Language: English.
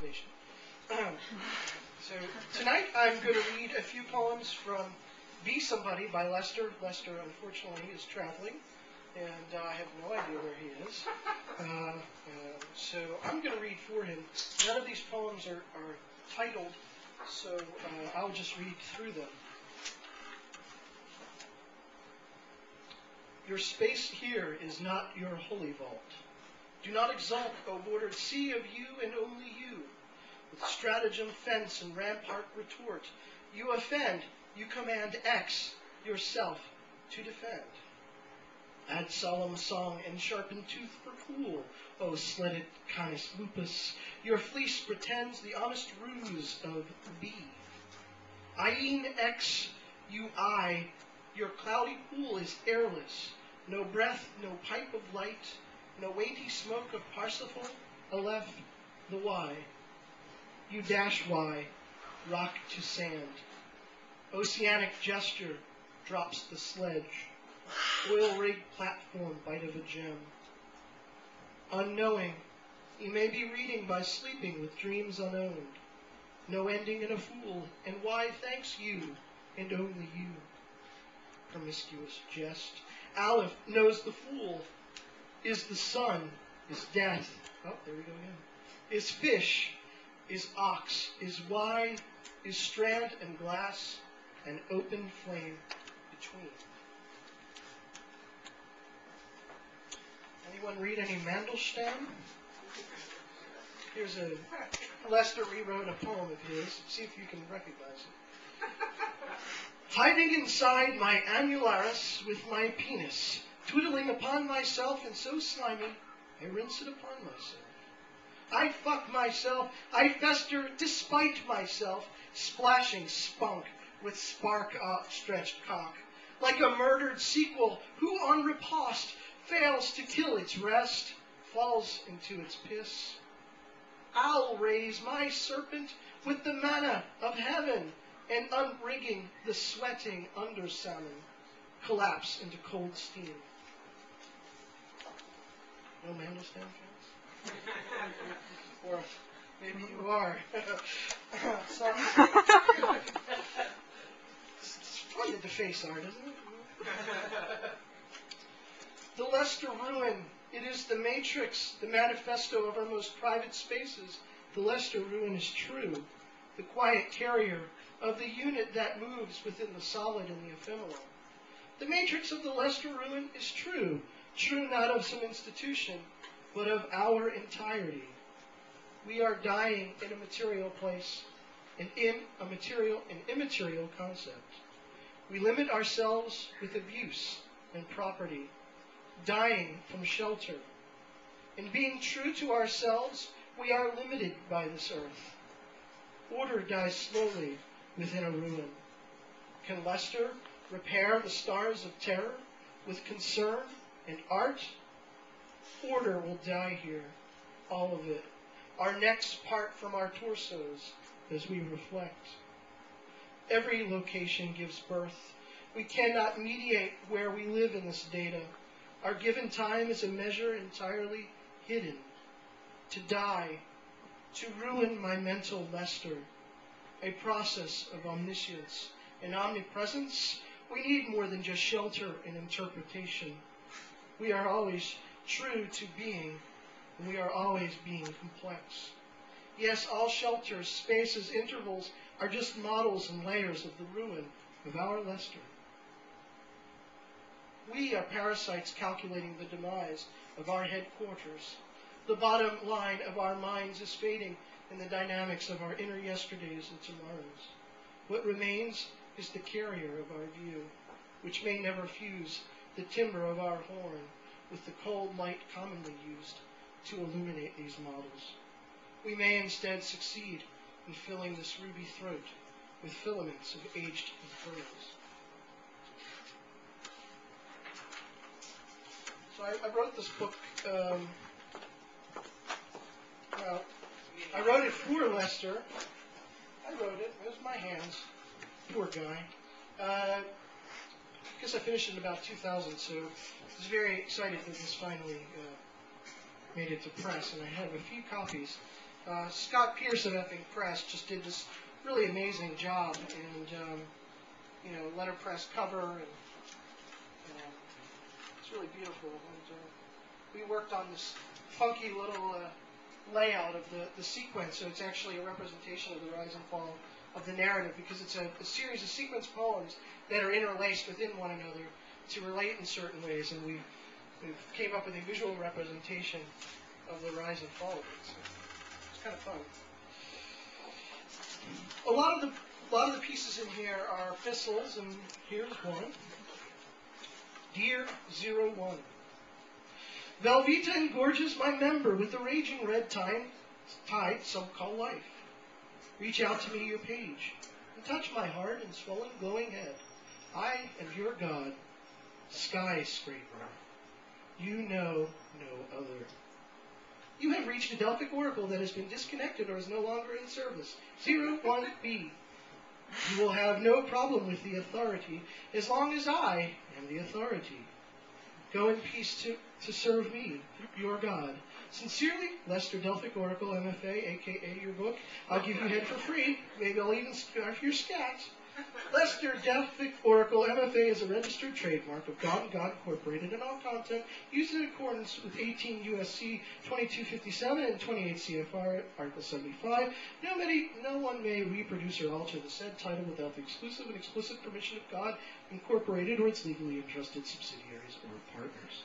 foundation. So tonight I'm going to read a few poems from Be Somebody by Lester. Lester, unfortunately, is traveling, and I have no idea where he is. So I'm going to read for him. None of these poems are titled, so I'll just read through them. Your space here is not your holy vault. Do not exalt, O bordered sea of you and only you. With stratagem, fence, and rampart retort, you offend, you command X, yourself, to defend. Add solemn song and sharpened tooth for cool, O sledded canis lupus. Your fleece pretends the honest ruse of B. Eyeing X, you eye, your cloudy pool is airless. No breath, no pipe of light, no weighty smoke of Parsifal, Aleph, the Y. You dash Y, rock to sand. Oceanic gesture drops the sledge. Oil-rigged platform, bite of a gem. Unknowing, you may be reading by sleeping with dreams unowned. No ending in a fool, and why thanks you, and only you. Promiscuous jest. Aleph knows the fool. Is the sun, is death. Oh, there we go again. Is fish, is ox, is Y, is strand and glass, and open flame between. Anyone read any Mandelstam? Here's a Lester rewrote a poem of his. See if you can recognize it. Hiding inside my annularis with my penis, twiddling upon myself and so slimy, I rinse it upon myself. I fuck myself, I fester despite myself, splashing spunk with spark outstretched cock. Like a murdered sequel, who on riposte fails to kill its rest, falls into its piss. I'll raise my serpent with the manna of heaven, and unrigging the sweating undersalmon, collapse into cold steam. No Mandelstam fans? Or maybe you are. So, it's fun to deface art, isn't it? The Lester ruin, it is the matrix, the manifesto of our most private spaces. The Lester ruin is true, the quiet carrier of the unit that moves within the solid and the ephemeral. The matrix of the Lester ruin is true, true not of some institution, but of our entirety. We are dying in a material place, and in a material and immaterial concept. We limit ourselves with abuse and property, dying from shelter. In being true to ourselves, we are limited by this earth. Order dies slowly within a ruin. Can Lester repair the stars of terror with concern and art? Order will die here, all of it. Our necks part from our torsos as we reflect. Every location gives birth. We cannot mediate where we live in this data. Our given time is a measure entirely hidden. To die, to ruin my mental Lester, a process of omniscience and omnipresence, we need more than just shelter and interpretation. We are always true to being, and we are always being complex. Yes, all shelters, spaces, intervals are just models and layers of the ruin of our Lester. We are parasites calculating the demise of our headquarters. The bottom line of our minds is fading in the dynamics of our inner yesterdays and tomorrows. What remains is the carrier of our view, which may never fuse the timbre of our horn with the cold light commonly used to illuminate these models. We may instead succeed in filling this ruby throat with filaments of aged pearls. So I wrote this book, well, I wrote it for Lester. I wrote it. It was my hands. Poor guy. Because I finished it in about 2000, so I was very excited that this finally made it to press, and I have a few copies Scott Pierce of Epping Press just did this really amazing job, and letterpress cover, and it's really beautiful. And we worked on this funky little layout of the sequence, so it's actually a representation of the rise and fall of the narrative, because it's a series of sequence poems that are interlaced within one another to relate in certain ways, and we've came up with a visual representation of the rise and fall of it. So it's kind of fun. A lot of the pieces in here are epistles, and here's one. Dear 01. Velveeta engorges my member with the raging red tide some call life. Reach out to me your page, and touch my heart and swollen glowing head. I am your God, skyscraper. You know no other. You have reached a Delphic oracle that has been disconnected or is no longer in service. 01B. You will have no problem with the authority as long as I am the authority. Go in peace to serve me, your God. Sincerely, Lester Delphic Oracle, MFA, a.k.a. your book. I'll give you head for free. Maybe I'll even scarf your scat. Lester Delphic Oracle, MFA, is a registered trademark of God and God Incorporated, and all content used in accordance with 18 U.S.C. 2257 and 28 CFR Article 75. No one may reproduce or alter the said title without the exclusive and explicit permission of God Incorporated or its legally entrusted subsidiaries or partners.